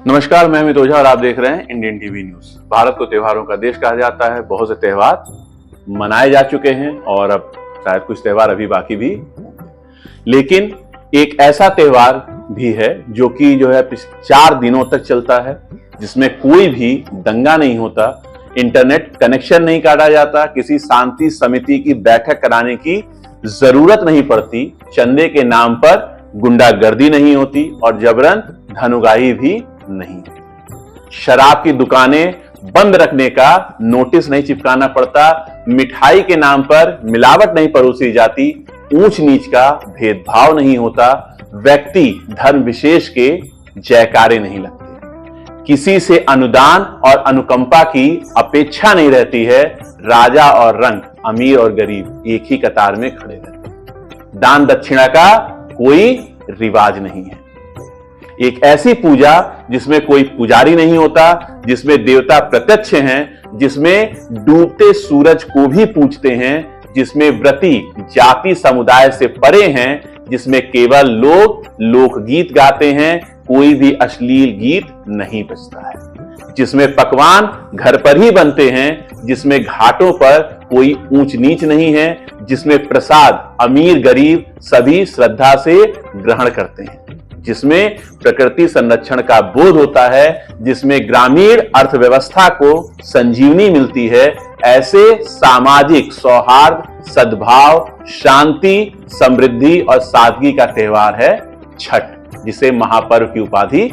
नमस्कार, मैं अमित ओझा और आप देख रहे हैं इंडियन टीवी न्यूज। भारत को त्योहारों का देश कहा जाता है। बहुत से त्योहार मनाए जा चुके हैं और अब शायद कुछ त्योहार अभी बाकी भी, लेकिन एक ऐसा त्योहार भी है जो कि 4 दिनों तक चलता है, जिसमें कोई भी दंगा नहीं होता, इंटरनेट कनेक्शन नहीं काटा जाता, किसी शांति समिति की बैठक कराने की जरूरत नहीं पड़ती, चंदे के नाम पर गुंडागर्दी नहीं होती और जबरन धन भी नहीं। शराब की दुकानें बंद रखने का नोटिस नहीं चिपकाना पड़ता, मिठाई के नाम पर मिलावट नहीं परोसी जाती, ऊंच नीच का भेदभाव नहीं होता, व्यक्ति धर्म विशेष के जयकारे नहीं लगते, किसी से अनुदान और अनुकंपा की अपेक्षा नहीं रहती है, राजा और रंक, अमीर और गरीब एक ही कतार में खड़े रहते हैं, दान दक्षिणा का कोई रिवाज नहीं है। एक ऐसी पूजा जिसमें कोई पुजारी नहीं होता, जिसमें देवता प्रत्यक्ष हैं, जिसमें डूबते सूरज को भी पूजते हैं, जिसमें व्रती जाति समुदाय से परे हैं, जिसमें केवल लोग लोकगीत गाते हैं, कोई भी अश्लील गीत नहीं बजता है, जिसमें पकवान घर पर ही बनते हैं, जिसमें घाटों पर कोई ऊंच नीच नहीं है, जिसमें प्रसाद अमीर गरीब सभी श्रद्धा से ग्रहण करते हैं, जिसमें प्रकृति संरक्षण का बोध होता है, जिसमें ग्रामीण अर्थव्यवस्था को संजीवनी मिलती है। ऐसे सामाजिक सौहार्द, सद्भाव, शांति, समृद्धि और सादगी का त्योहार है छठ, जिसे महापर्व की उपाधि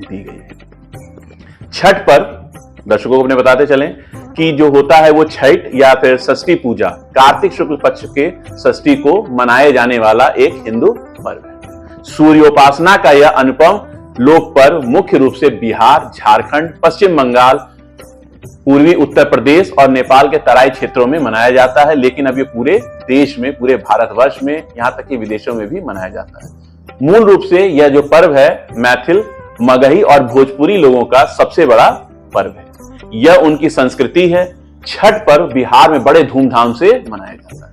दी गई है। छठ पर्व दर्शकों को अपने बताते चलें कि जो होता है वो छठ या फिर षष्ठी पूजा, कार्तिक शुक्ल पक्ष के षष्ठी को मनाए जाने वाला एक हिंदू पर्व है। सूर्योपासना का यह अनुपम लोक पर्व मुख्य रूप से बिहार, झारखंड, पश्चिम बंगाल, पूर्वी उत्तर प्रदेश और नेपाल के तराई क्षेत्रों में मनाया जाता है, लेकिन अब ये पूरे देश में, पूरे भारतवर्ष में, यहां तक कि विदेशों में भी मनाया जाता है। मूल रूप से यह जो पर्व है मैथिल, मगही और भोजपुरी लोगों का सबसे बड़ा पर्व है। यह उनकी संस्कृति है। छठ पर्व बिहार में बड़े धूमधाम से मनाया जाता है।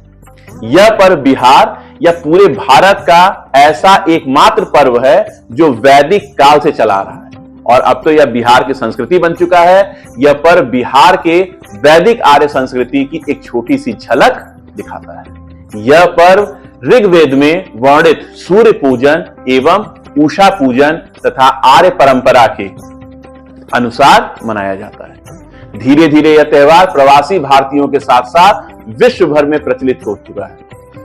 यह पर्व बिहार या पूरे भारत का ऐसा एकमात्र पर्व है जो वैदिक काल से चला रहा है और अब तो यह बिहार की संस्कृति बन चुका है। यह पर्व बिहार के वैदिक आर्य संस्कृति की एक छोटी सी झलक दिखाता है। यह पर्व ऋग्वेद में वर्णित सूर्य पूजन एवं उषा पूजन तथा आर्य परंपरा के अनुसार मनाया जाता है। धीरे धीरे यह त्योहार प्रवासी भारतीयों के साथ साथ विश्व भर में प्रचलित हो चुका है।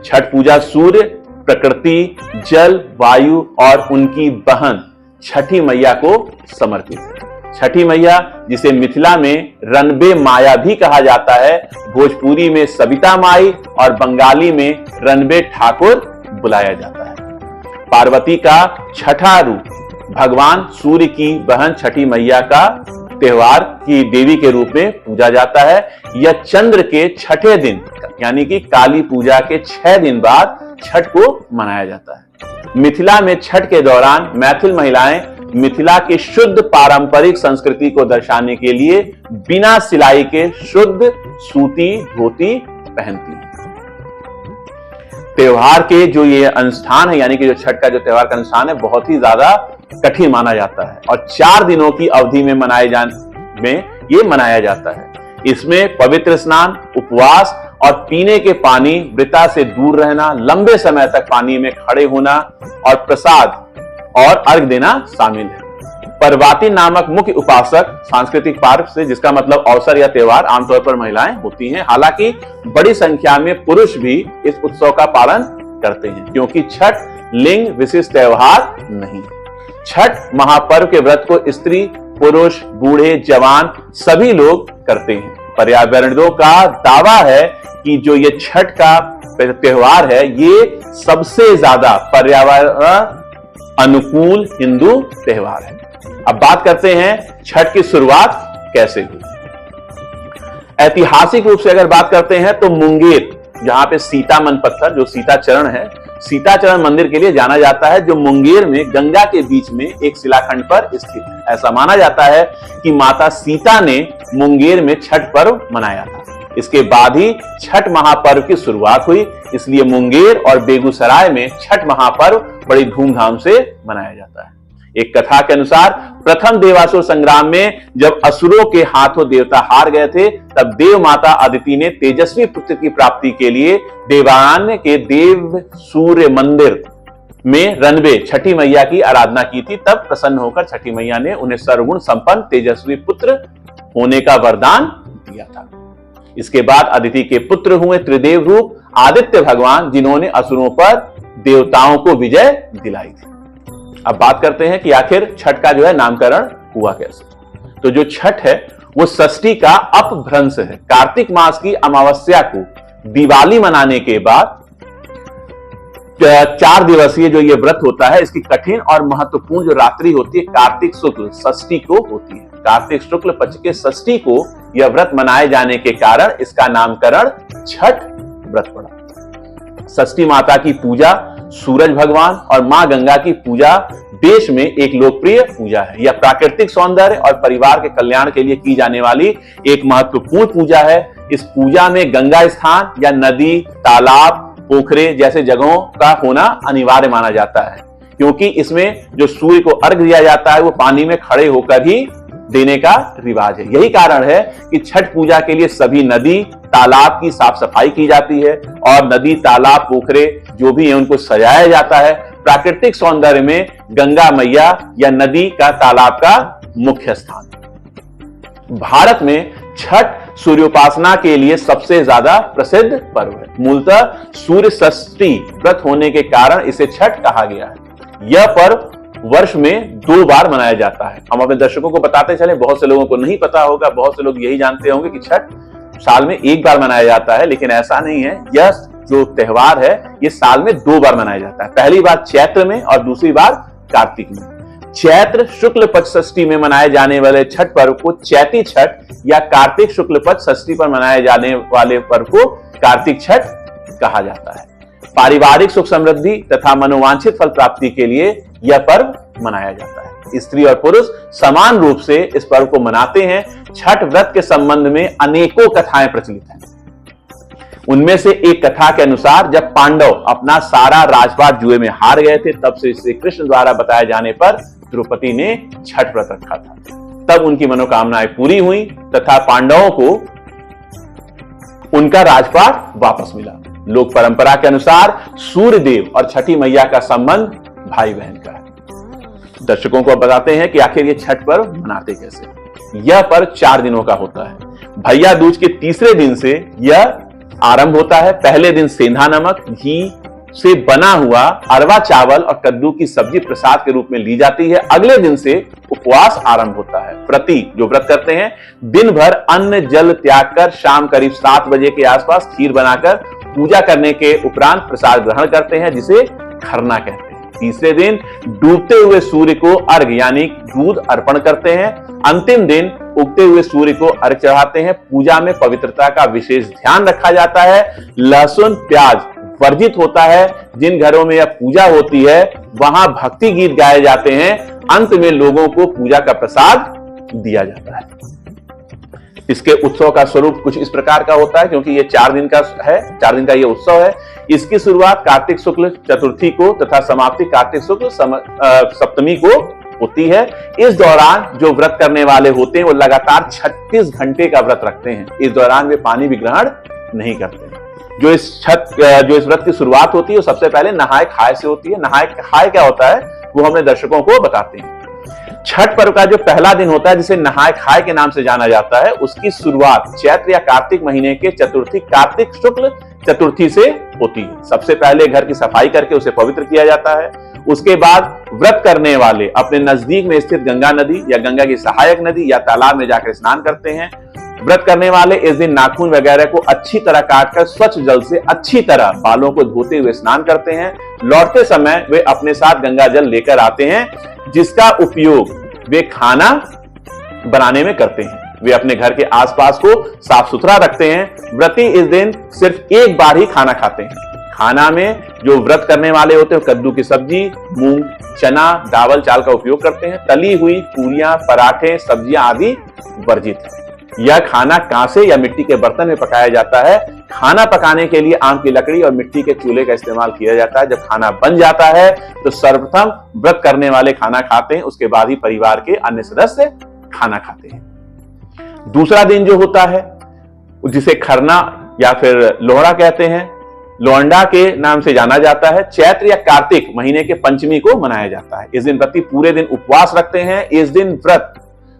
छठ पूजा सूर्य, प्रकृति, जल, वायु और उनकी बहन छठी मैया को समर्पित है। छठी मैया, जिसे मिथिला में रनबे माया भी कहा जाता है, भोजपुरी में सविता माई और बंगाली में रनबे ठाकुर बुलाया जाता है। पार्वती का छठा रूप भगवान सूर्य की बहन छठी मैया का त्योहार की देवी के रूप में पूजा जाता है। यह चंद्र के छठे दिन यानी कि काली पूजा के 6 दिन बाद छठ को मनाया जाता है। मिथिला में छठ के दौरान मैथिल महिलाएं मिथिला की शुद्ध पारंपरिक संस्कृति को दर्शाने के लिए बिना सिलाई के शुद्ध सूती धोती पहनती हैं। त्योहार के जो ये अनुष्ठान है, यानी कि जो छठ का जो त्योहार का अनुष्ठान है, बहुत ही ज्यादा कठिन माना जाता है और 4 दिनों की अवधि में मनाया जाता है। इसमें पवित्र स्नान, उपवास और पीने के पानी वृता से दूर रहना, लंबे समय तक पानी में खड़े होना और प्रसाद और अर्घ देना शामिल है। परवाती नामक मुख्य उपासक सांस्कृतिक पर्व से, जिसका मतलब अवसर या त्योहार, आमतौर पर महिलाएं होती हैं। हालांकि बड़ी संख्या में पुरुष भी इस उत्सव का पालन करते हैं, क्योंकि छठ लिंग विशिष्ट त्योहार नहीं। छठ महापर्व के व्रत को स्त्री, पुरुष, बूढ़े, जवान सभी लोग करते हैं। पर्यावरणविदों का दावा है कि जो ये छठ का त्योहार है, ये सबसे ज्यादा पर्यावरण अनुकूल हिंदू त्योहार है। अब बात करते हैं छठ की शुरुआत कैसे हुई। ऐतिहासिक रूप से अगर बात करते हैं तो मुंगेर, जहां पे सीता मन पत्थर, जो सीता चरण है, सीता चरण मंदिर के लिए जाना जाता है, जो मुंगेर में गंगा के बीच में एक शिलाखंड पर स्थित है। ऐसा माना जाता है कि माता सीता ने मुंगेर में छठ पर्व मनाया था। इसके बाद ही छठ महापर्व की शुरुआत हुई, इसलिए मुंगेर और बेगूसराय में छठ महापर्व बड़ी धूमधाम से मनाया जाता है। एक कथा के अनुसार प्रथम देवासुर संग्राम में जब असुरों के हाथों देवता हार गए थे, तब देव माता अदिति ने तेजस्वी पुत्र की प्राप्ति के लिए देवान्य के देव सूर्य मंदिर में रनबे छठी मैया की आराधना की थी। तब प्रसन्न होकर छठी मैया ने उन्हें सर्वगुण संपन्न तेजस्वी पुत्र होने का वरदान दिया था। इसके बाद अदिति के पुत्र हुए त्रिदेव रूप आदित्य भगवान, जिन्होंने असुरों पर देवताओं को विजय दिलाई थी। अब बात करते हैं कि आखिर छठ का जो है नामकरण हुआ कैसे। तो जो छठ है वो षष्ठी का अपभ्रंश है। कार्तिक मास की अमावस्या को दिवाली मनाने के बाद 4 दिवसीय जो ये व्रत होता है, इसकी कठिन और महत्वपूर्ण जो रात्रि होती है कार्तिक शुक्ल षष्ठी को होती है। कार्तिक शुक्ल पक्ष के षष्ठी को यह व्रत मनाए जाने के कारण इसका नामकरण छठ व्रत पड़ा। षष्ठी माता की पूजा सूरज भगवान और मां गंगा की पूजा देश में एक लोकप्रिय पूजा है। यह प्राकृतिक सौंदर्य और परिवार के कल्याण के लिए की जाने वाली एक महत्वपूर्ण पूजा है। इस पूजा में गंगा स्थान या नदी, तालाब, पोखरे जैसे जगहों का होना अनिवार्य माना जाता है, क्योंकि इसमें जो सूर्य को अर्घ दिया जाता है वो पानी में खड़े होकर ही देने का रिवाज है। यही कारण है कि छठ पूजा के लिए सभी नदी, तालाब की साफ सफाई की जाती है और नदी, तालाब, पोखरे जो भी है उनको सजाया जाता है। प्राकृतिक सौंदर्य में गंगा मैया या नदी का, तालाब का मुख्य स्थान। भारत में छठ सूर्योपासना के लिए सबसे ज्यादा प्रसिद्ध पर्व है। मूलतः सूर्य षष्ठी व्रत होने के कारण इसे छठ कहा गया है। यह पर्व वर्ष में 2 बार मनाया जाता है। हम अपने दर्शकों को बताते चले, बहुत से लोगों को नहीं पता होगा, बहुत से लोग यही जानते होंगे कि छठ साल में 1 बार मनाया जाता है, लेकिन ऐसा नहीं है। यह जो त्योहार है ये साल में 2 बार मनाया जाता है। पहली बार चैत्र में और दूसरी बार कार्तिक में। चैत्र शुक्ल पक्ष षष्ठी में मनाए जाने वाले छठ पर्व को चैती छठ या कार्तिक शुक्ल पक्ष षष्ठी पर मनाए जाने वाले पर्व को कार्तिक छठ कहा जाता है। पारिवारिक सुख समृद्धि तथा मनोवांछित फल प्राप्ति के लिए यह पर्व मनाया जाता है। स्त्री और पुरुष समान रूप से इस पर्व को मनाते हैं। छठ व्रत के संबंध में अनेकों कथाएं प्रचलित हैं। उनमें से एक कथा के अनुसार जब पांडव अपना सारा राजपाट जुए में हार गए थे, तब से श्री कृष्ण द्वारा बताए जाने पर द्रौपदी ने छठ व्रत रखा था। तब उनकी मनोकामनाएं पूरी हुई तथा पांडवों को उनका राजपाट वापस मिला। लोक परंपरा के अनुसार सूर्य देव और छठी मैया का संबंध भाई बहन का है। दर्शकों को बताते हैं कि आखिर ये छठ पर्व मनाते कैसे। यह पर्व 4 दिनों का होता है। भैया दूज के तीसरे दिन से यह आरंभ होता है। पहले दिन सेंधा नमक, घी से बना हुआ अरवा चावल और कद्दू की सब्जी प्रसाद के रूप में ली जाती है। अगले दिन से उपवास आरंभ होता है। व्रती जो व्रत करते हैं दिन भर अन्न जल त्याग कर शाम करीब 7 बजे के आसपास खीर बनाकर पूजा करने के उपरांत प्रसाद ग्रहण करते हैं, जिसे खरना कहते हैं। तीसरे दिन डूबते हुए सूर्य को अर्घ यानी दूध अर्पण करते हैं। अंतिम दिन उगते हुए सूर्य को अर्घ चढ़ाते हैं। पूजा में पवित्रता का विशेष ध्यान रखा जाता है। लहसुन प्याज वर्जित होता है। जिन घरों में यह पूजा होती है वहां भक्ति गीत गाए जाते हैं। अंत में लोगों को पूजा का प्रसाद दिया जाता है। इसके उत्सव का स्वरूप कुछ इस प्रकार का होता है, क्योंकि ये 4 दिन का है, 4 दिन का ये उत्सव है। इसकी शुरुआत कार्तिक शुक्ल चतुर्थी को तथा समाप्ति कार्तिक शुक्ल सप्तमी को होती है। इस दौरान जो व्रत करने वाले होते हैं वो लगातार 36 घंटे का व्रत रखते हैं। इस दौरान वे पानी भी ग्रहण नहीं करते। जो इस व्रत की शुरुआत होती है वो सबसे पहले नहाए खाए से होती है। नहाए खाए क्या होता है वो हमने दर्शकों को बताते हैं। छठ पर्व का जो पहला दिन होता है, जिसे नहाए खाए के नाम से जाना जाता है, उसकी शुरुआत चैत्र या कार्तिक महीने के चतुर्थी कार्तिक शुक्ल चतुर्थी से होती है। सबसे पहले घर की सफाई करके उसे पवित्र किया जाता है। उसके बाद व्रत करने वाले अपने नजदीक में स्थित गंगा नदी या गंगा की सहायक नदी या तालाब में जाकर स्नान करते हैं। व्रत करने वाले इस दिन नाखून वगैरह को अच्छी तरह काटकर स्वच्छ जल से अच्छी तरह बालों को धोते हुए स्नान करते हैं। लौटते समय वे अपने साथ गंगा जल लेकर आते हैं, जिसका उपयोग वे खाना बनाने में करते हैं। वे अपने घर के आसपास को साफ सुथरा रखते हैं। व्रती इस दिन सिर्फ एक बार ही खाना खाते हैं। खाना में जो व्रत करने वाले होते हैं कद्दू की सब्जी, मूंग, चना, दावल चाल का उपयोग करते हैं। तली हुई पूरियां, पराठे, सब्जियां आदि वर्जित है। यह खाना कांसे या मिट्टी के बर्तन में पकाया जाता है। खाना पकाने के लिए आम की लकड़ी और मिट्टी के चूल्हे का इस्तेमाल किया जाता है। जब खाना बन जाता है तो सर्वप्रथम व्रत करने वाले खाना खाते हैं, उसके बाद ही परिवार के अन्य सदस्य खाना खाते हैं। दूसरा दिन जो होता है जिसे खरना या फिर लोहड़ा कहते हैं, लोंडा के नाम से जाना जाता है, चैत्र या कार्तिक महीने के पंचमी को मनाया जाता है। इस दिन व्रती पूरे दिन उपवास रखते हैं। इस दिन व्रत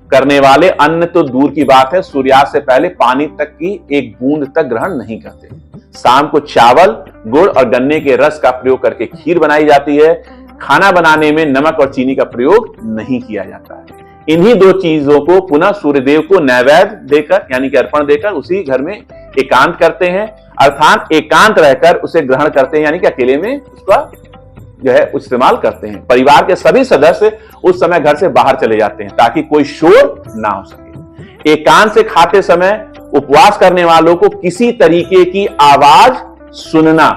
करने वाले अन्न तो दूर की बात है, सूर्यास्त से पहले पानी तक की एक बूंद तक ग्रहण नहीं करते। शाम को चावल, गुड़ और गन्ने के रस का प्रयोग करके खीर बनाई जाती है। खाना बनाने में नमक और चीनी का प्रयोग नहीं किया जाता है। इन्हीं दो चीजों को पुनः सूर्यदेव को नैवेद्य देकर यानी कि अर्पण देकर उसी घर में एकांत करते हैं, अर्थात एकांत रहकर उसे ग्रहण करते हैं, यानी कि अकेले में उसका जो है इस्तेमाल करते हैं। परिवार के सभी सदस्य उस समय घर से बाहर चले जाते हैं ताकि कोई शोर ना हो सके। एकांत से खाते समय उपवास करने वालों को किसी तरीके की आवाज सुनना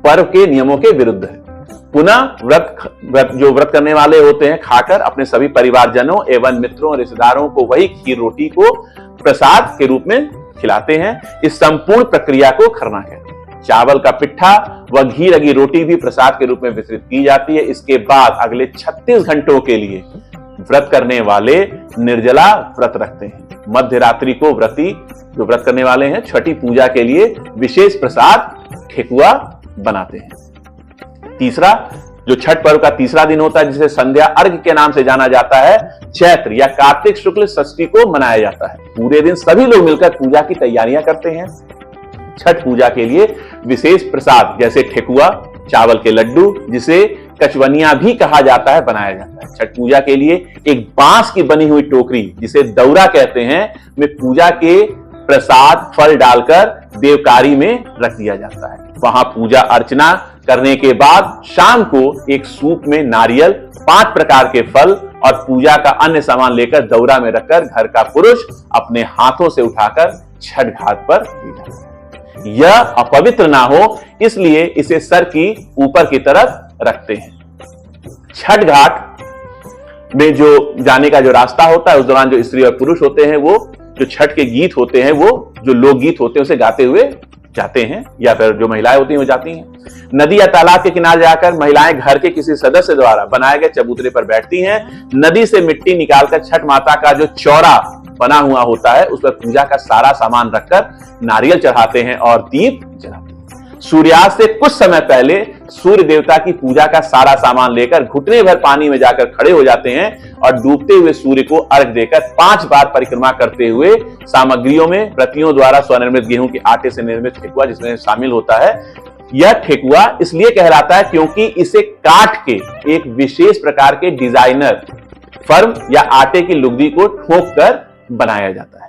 पर्व के नियमों के विरुद्ध है। पुनः व्रत करने वाले होते हैं खाकर अपने सभी परिवारजनों एवं मित्रों और रिश्तेदारों को वही खीर रोटी को प्रसाद के रूप में खिलाते हैं। इस संपूर्ण प्रक्रिया को खरना कहते हैं। चावल का पिट्ठा व घी लगी रोटी भी प्रसाद के रूप में वितरित की जाती है। इसके बाद अगले 36 घंटों के लिए व्रत करने वाले निर्जला व्रत रखते हैं। मध्य रात्रि को व्रती जो व्रत करने वाले हैं छठी पूजा के लिए विशेष प्रसाद ठेकुआ बनाते हैं। तीसरा जो छठ पर्व का तीसरा दिन होता है जिसे संध्या अर्घ के नाम से जाना जाता है, चैत्र या कार्तिक शुक्ल षष्ठी को मनाया जाता है। पूरे दिन सभी लोग मिलकर पूजा की तैयारियां करते हैं। छठ पूजा के लिए विशेष प्रसाद जैसे ठेकुआ, चावल के लड्डू जिसे कचवनिया भी कहा जाता है बनाया जाता है। छठ पूजा के लिए एक बांस की बनी हुई टोकरी जिसे दौरा कहते हैं में पूजा के प्रसाद फल डालकर देवकारी में रख दिया जाता है। वहां पूजा अर्चना करने के बाद शाम को एक सूप में नारियल, 5 प्रकार के फल और पूजा का अन्य सामान लेकर दौरा में रखकर घर का पुरुष अपने हाथों से उठाकर छठ घाट पर ले जाता है। यह अपवित्र ना हो इसलिए इसे सर की ऊपर की तरफ रखते हैं। छठ घाट में जो जाने का जो रास्ता होता है उस दौरान जो स्त्री और पुरुष होते हैं वो जो छठ के गीत होते हैं वो जो लोकगीत होते हैं उसे गाते हुए जाते हैं, या फिर जो महिलाएं होती हैं वो जाती हैं। नदी या तालाब के किनारे जाकर महिलाएं घर के किसी सदस्य द्वारा बनाए गए चबूतरे पर बैठती हैं। नदी से मिट्टी निकालकर छठ माता का जो चौरा बना हुआ होता है उस पर पूजा का सारा सामान रखकर नारियल चढ़ाते हैं और दीप जलाते हैं। सूर्यास्त से कुछ समय पहले सूर्य देवता की पूजा का सारा सामान लेकर घुटने भर पानी में जाकर खड़े हो जाते हैं और डूबते हुए सूर्य को अर्घ देकर 5 बार परिक्रमा करते हुए सामग्रियों में व्रतियों द्वारा स्वनिर्मित गेहूं के आटे से निर्मित ठेकुआ जिसमें शामिल होता है। यह ठेकुआ इसलिए कहलाता है क्योंकि इसे काट के एक विशेष प्रकार के डिजाइनर फर्म या आटे की लुगदी को ठोक कर बनाया जाता है।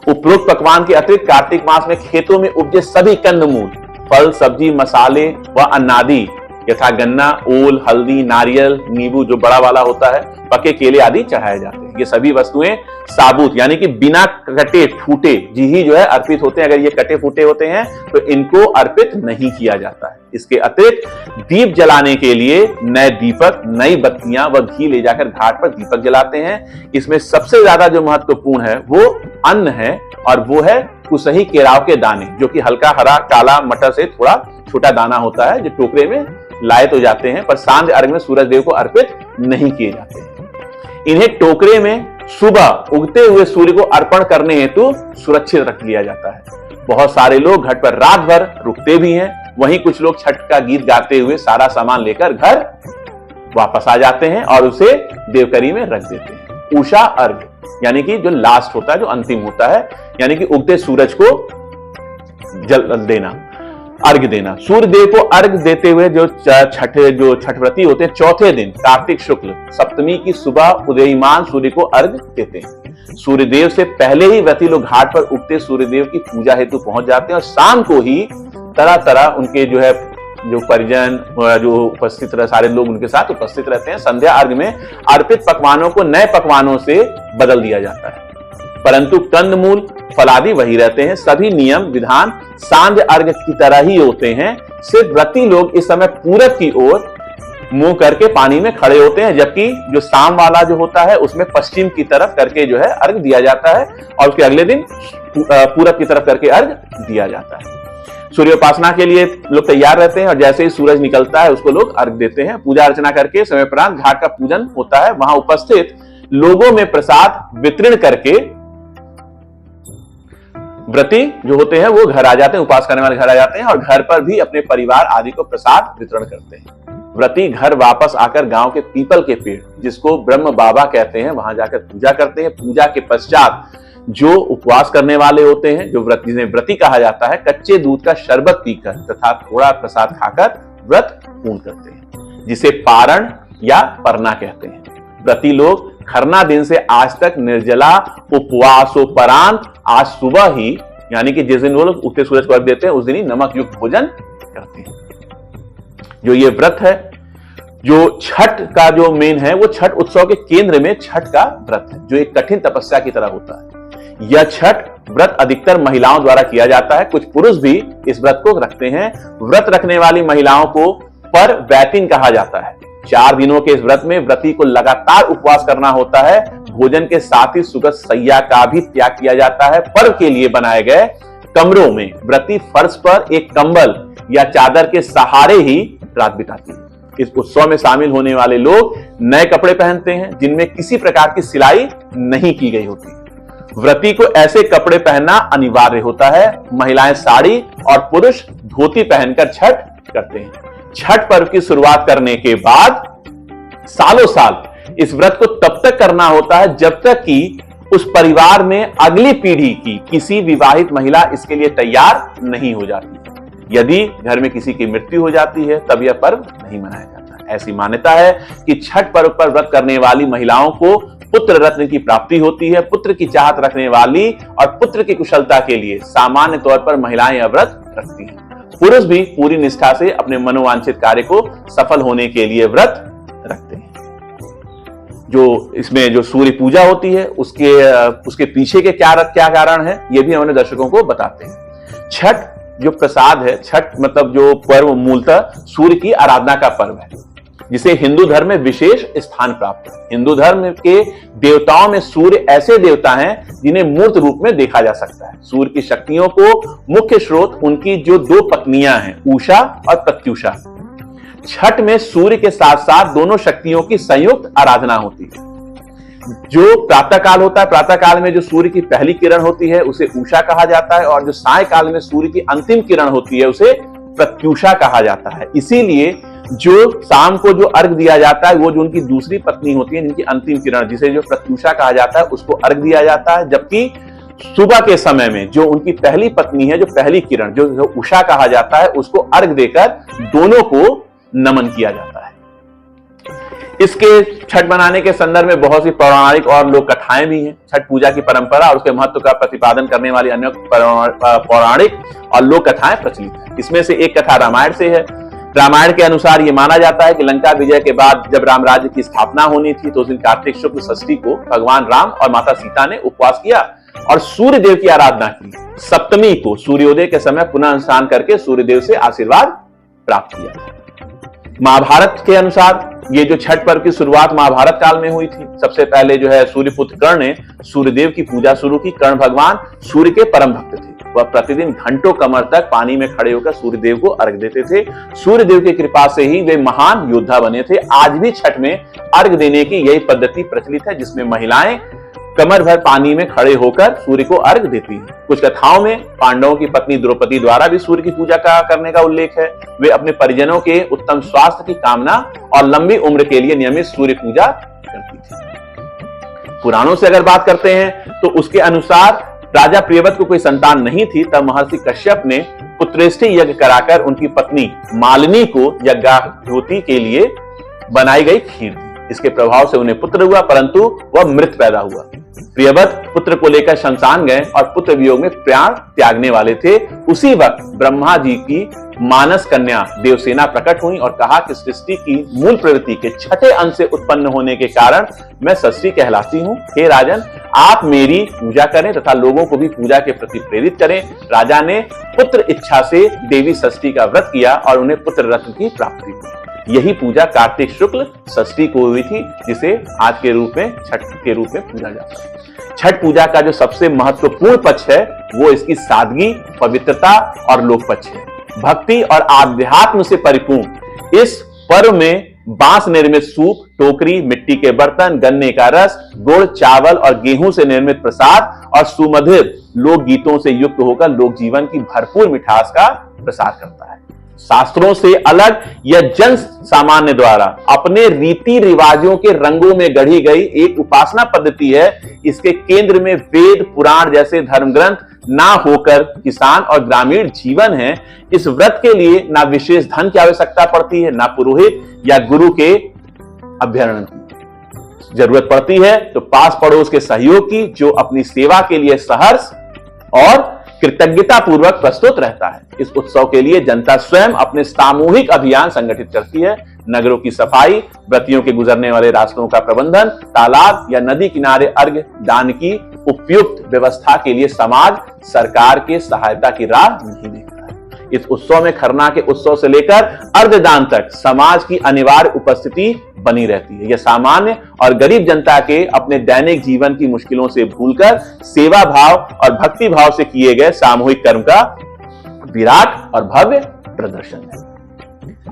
उपरोक्त पकवान के अतिरिक्त कार्तिक मास में खेतों में उपजे सभी कंदमूल, फल, सब्जी, मसाले व अन्नादि यथा गन्ना, ओल, हल्दी, नारियल, नींबू जो बड़ा वाला होता है, पके केले आदि चढ़ाए जाते हैं। ये सभी वस्तुएं साबुत यानी कि बिना कटे फूटे ही जो है अर्पित होते हैं। अगर ये कटे फूटे होते हैं तो इनको अर्पित नहीं किया जाता है। इसके अतिरिक्त दीप जलाने के लिए नए दीपक, नई बत्तियां व घी ले जाकर घाट पर दीपक जलाते हैं। इसमें सबसे ज्यादा जो महत्वपूर्ण है वो अन्न है और वो है कुसही केराव के दाने जो कि हल्का हरा काला मटर से थोड़ा छोटा दाना होता है जो टोकरे में लाए तो जाते हैं पर सांझ अर्घ में सूरज देव को अर्पित नहीं किए जाते हैं। इन्हें टोकरे में सुबह उगते हुए सूर्य को अर्पण करने हेतु सुरक्षित रख लिया जाता है। बहुत सारे लोग घाट पर रात भर रुकते भी हैं। वहीं कुछ लोग छठ का गीत गाते हुए सारा सामान लेकर घर वापस आ जाते हैं और उसे देवकरी में रख देते हैं। उषा अर्घ यानी कि जो लास्ट होता है, जो अंतिम होता है, यानी कि उगते सूरज को जल देना, अर्घ देना। सूर्य देव को अर्घ देते हुए जो छठव्रती होते हैं चौथे दिन कार्तिक शुक्ल सप्तमी की सुबह उदयमान सूर्य को अर्घ देते हैं। सूर्य देव से पहले ही व्रती लोग घाट पर उगते सूर्य देव की पूजा हेतु पहुंच जाते हैं और शाम को ही तरह तरह उनके जो है जो परिजन जो उपस्थित रहे सारे लोग उनके साथ उपस्थित रहते हैं। संध्या अर्घ में अर्पित पकवानों को नए पकवानों से बदल दिया जाता है परंतु कंदमूल फलादि वही रहते हैं। सभी नियम विधान सांध्य अर्घ की तरह ही होते हैं। सिर्फ व्रती लोग इस समय पूरब की ओर मुंह करके पानी में खड़े होते हैं, जबकि जो शाम वाला जो होता है उसमें पश्चिम की तरफ करके जो है अर्घ दिया जाता है और उसके अगले दिन पूरब की तरफ करके अर्घ दिया जाता है। सूर्योपासना के लिए लोग तैयार रहते हैं और जैसे ही सूरज निकलता है उसको लोग अर्घ देते हैं। पूजा अर्चना करके समय प्रांत घाट का पूजन होता है। वहां उपस्थित लोगों में प्रसाद वितरण करके व्रती जो होते हैं वो घर आ जाते हैं, उपास करने वाले घर आ जाते हैं और घर पर भी अपने परिवार आदि को प्रसाद वितरण करते हैं। व्रती घर वापस आकर गांव के पीपल के पेड़, जिसको ब्रह्म बाबा कहते हैं, वहां जाकर पूजा करते हैं। पूजा के पश्चात जो उपवास करने वाले होते हैं, जो व्रत जिन्हें व्रती कहा जाता है, कच्चे दूध का शरबत पीकर तथा थोड़ा प्रसाद खाकर व्रत पूर्ण करते हैं, जिसे पारण या परना कहते हैं। व्रती लोग खरना दिन से आज तक निर्जला उपवासोपरांत आज सुबह ही, यानी कि जिस दिन वो लोग उगते सूरज को अर्घ देते हैं उस दिन ही नमक युक्त भोजन करते हैं। जो ये व्रत है, जो छठ का जो मेन है, वो छठ उत्सव के केंद्र में छठ का व्रत है, जो एक कठिन तपस्या की तरह होता है। यह छठ व्रत अधिकतर महिलाओं द्वारा किया जाता है। कुछ पुरुष भी इस व्रत को रखते हैं। व्रत रखने वाली महिलाओं को पर वैतिन कहा जाता है। 4 दिनों के इस व्रत में व्रती को लगातार उपवास करना होता है। भोजन के साथ ही सुगत सैया का भी त्याग किया जाता है। पर्व के लिए बनाए गए कमरों में व्रती फर्श पर एक कंबल या चादर के सहारे ही रात बिताती है। इस उत्सव में शामिल होने वाले लोग नए कपड़े पहनते हैं जिनमें किसी प्रकार की सिलाई नहीं की गई होती। व्रती को ऐसे कपड़े पहनना अनिवार्य होता है। महिलाएं साड़ी और पुरुष धोती पहनकर छठ करते हैं। छठ पर्व की शुरुआत करने के बाद सालों साल इस व्रत को तब तक करना होता है जब तक कि उस परिवार में अगली पीढ़ी की किसी विवाहित महिला इसके लिए तैयार नहीं हो जाती। यदि घर में किसी की मृत्यु हो जाती है तब यह पर्व नहीं मनाया जाता। ऐसी मान्यता है कि छठ पर्व पर व्रत करने वाली महिलाओं को पुत्र रत्न की प्राप्ति होती है। पुत्र की चाहत रखने वाली और पुत्र की कुशलता के लिए सामान्य तौर पर महिलाएं यह व्रत रखती हैं। पुरुष भी पूरी निष्ठा से अपने मनोवांछित कार्य को सफल होने के लिए व्रत रखते हैं। जो इसमें जो सूर्य पूजा होती है उसके पीछे के क्या कारण है, ये भी हमारे दर्शकों को बताते हैं। छठ जो प्रसाद है, छठ मतलब जो पर्व मूलतः सूर्य की आराधना का पर्व है, जिसे हिंदू धर्म में विशेष स्थान प्राप्त है। हिंदू धर्म के देवताओं में सूर्य ऐसे देवता हैं जिन्हें मूर्त रूप में देखा जा सकता है। सूर्य की शक्तियों को मुख्य स्रोत उनकी जो 2 पत्नियां हैं, उषा और प्रत्युषा। छठ में सूर्य के साथ साथ दोनों शक्तियों की संयुक्त आराधना होती है। जो प्रातः काल होता है, प्रातः काल में जो सूर्य की पहली किरण होती है उसे उषा कहा जाता है और जो साय काल में सूर्य की अंतिम किरण होती है उसे प्रत्युषा कहा जाता है। इसीलिए जो शाम को जो अर्घ दिया जाता है वो जो उनकी दूसरी पत्नी होती है, जिनकी अंतिम किरण, जिसे जो प्रत्युषा कहा जाता है, उसको अर्घ दिया जाता है। जबकि सुबह के समय में जो उनकी पहली पत्नी है, जो पहली किरण जो उषा कहा जाता है, उसको अर्घ देकर दोनों को नमन किया जाता है। इसके छठ बनाने के संदर्भ में बहुत सी पौराणिक और लोक कथाएं भी हैं। छठ पूजा की परंपरा और उसके महत्व का प्रतिपादन करने वाली अन्य पौराणिक और लोक कथाएं प्रचलित हैं। इसमें से एक कथा रामायण से है। रामायण के अनुसार यह माना जाता है कि लंका विजय के बाद जब राम राज्य की स्थापना होनी थी तो उस दिन कार्तिक शुक्ल षष्ठी को भगवान राम और माता सीता ने उपवास किया और सूर्य देव की आराधना की। सप्तमी को सूर्योदय के समय पुनः स्नान करके सूर्य देव से आशीर्वाद प्राप्त किया। महाभारत के अनुसार ये जो छठ पर्व की शुरुआत महाभारत काल में हुई थी। सबसे पहले जो है सूर्यपुत्र कर्ण ने सूर्यदेव की पूजा शुरू की। कर्ण भगवान सूर्य के परम भक्त थे। वह प्रतिदिन घंटों कमर तक पानी में खड़े होकर सूर्यदेव को अर्घ देते थे। सूर्यदेव की कृपा से ही वे महान योद्धा बने थे। आज भी छठ में अर्घ देने की यही पद्धति प्रचलित है, जिसमें महिलाएं कमर भर पानी में खड़े होकर सूर्य को अर्घ देती हैं। कुछ कथाओं में पांडवों की पत्नी द्रौपदी द्वारा भी सूर्य की पूजा करने का उल्लेख है। वे अपने परिजनों के उत्तम स्वास्थ्य की कामना और लंबी उम्र के लिए नियमित सूर्य पूजा करती थी। पुराणों से अगर बात करते हैं तो उसके अनुसार राजा प्रियव्रत को कोई संतान नहीं थी, तब महर्षि कश्यप ने पुत्रेष्टि यज्ञ कराकर उनकी पत्नी मालिनी को यज्ञाहुति के लिए बनाई गई खीर दी। इसके प्रभाव से उन्हें पुत्र हुआ, परंतु वह मृत पैदा हुआ। प्रियव्रत पुत्र को लेकर शमशान गए और पुत्र वियोग में प्राण त्यागने वाले थे। उसी वक्त ब्रह्मा जी की मानस कन्या देवसेना प्रकट हुई और कहा कि सृष्टि की मूल प्रवृत्ति के छठे अंश से उत्पन्न होने के कारण मैं षष्ठी कहलाती हूँ। हे राजन, आप मेरी पूजा करें तथा लोगों को भी पूजा के प्रति प्रेरित करें। राजा ने पुत्र इच्छा से देवी षष्ठी का व्रत किया और उन्हें पुत्र रत्न की प्राप्ति हुई। यही पूजा कार्तिक शुक्ल षष्ठी को हुई थी, जिसे आज के रूप में छठ के रूप में पूजा जाता है। छठ पूजा का जो सबसे महत्वपूर्ण पक्ष है वो इसकी सादगी, पवित्रता और लोक पक्ष है। भक्ति और आध्यात्म से परिपूर्ण इस पर्व में बांस निर्मित सूप, टोकरी, मिट्टी के बर्तन, गन्ने का रस, गुड़, चावल और गेहूं से निर्मित प्रसाद और सुमधुर लोक गीतों से युक्त होकर लोक जीवन की भरपूर मिठास का प्रसार करता है। शास्त्रों से अलग यह जन सामान्य द्वारा अपने रीति रिवाजों के रंगों में गढ़ी गई एक उपासना पद्धति है। इसके केंद्र में वेद पुराण जैसे धर्म ग्रंथ ना होकर किसान और ग्रामीण जीवन है। इस व्रत के लिए ना विशेष धन की आवश्यकता पड़ती है, ना पुरोहित या गुरु के अभ्यरण की जरूरत पड़ती है, तो पास पड़ोस के सहयोग की, जो अपनी सेवा के लिए सहर्ष और कृतज्ञता पूर्वक प्रस्तुत रहता है। इस उत्सव के लिए जनता स्वयं अपने सामूहिक अभियान संगठित करती है। नगरों की सफाई, व्रतियों के गुजरने वाले रास्तों का प्रबंधन, तालाब या नदी किनारे अर्घ्य दान की उपयुक्त व्यवस्था के लिए समाज सरकार के सहायता की राह नहीं देखता है। इस उत्सव में खरना के उत्सव से लेकर अर्घदान तक समाज की अनिवार्य उपस्थिति बनी रहती है। यह सामान्य और गरीब जनता के अपने दैनिक जीवन की मुश्किलों से भूलकर सेवा भाव और भक्ति भाव से किए गए सामूहिक कर्म का विराट और भव्य प्रदर्शन है।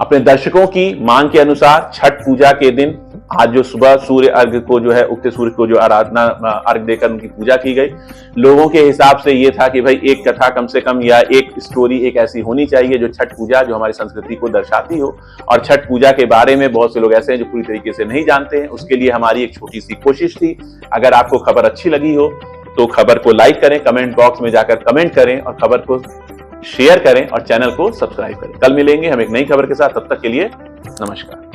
अपने दर्शकों की मांग के अनुसार छठ पूजा के दिन आज जो सुबह सूर्य अर्घ को जो है उगते सूर्य को जो आराधना अर्घ देकर उनकी पूजा की गई, लोगों के हिसाब से ये था कि भाई एक कथा कम से कम या एक स्टोरी एक ऐसी होनी चाहिए जो छठ पूजा जो हमारी संस्कृति को दर्शाती हो। और छठ पूजा के बारे में बहुत से लोग ऐसे हैं जो पूरी तरीके से नहीं जानते हैं। उसके लिए हमारी एक छोटी सी कोशिश थी। अगर आपको खबर अच्छी लगी हो तो खबर को लाइक करें, कमेंट बॉक्स में जाकर कमेंट करें और खबर को शेयर करें और चैनल को सब्सक्राइब करें। कल मिलेंगे हम एक नई खबर के साथ, तब तक के लिए नमस्कार।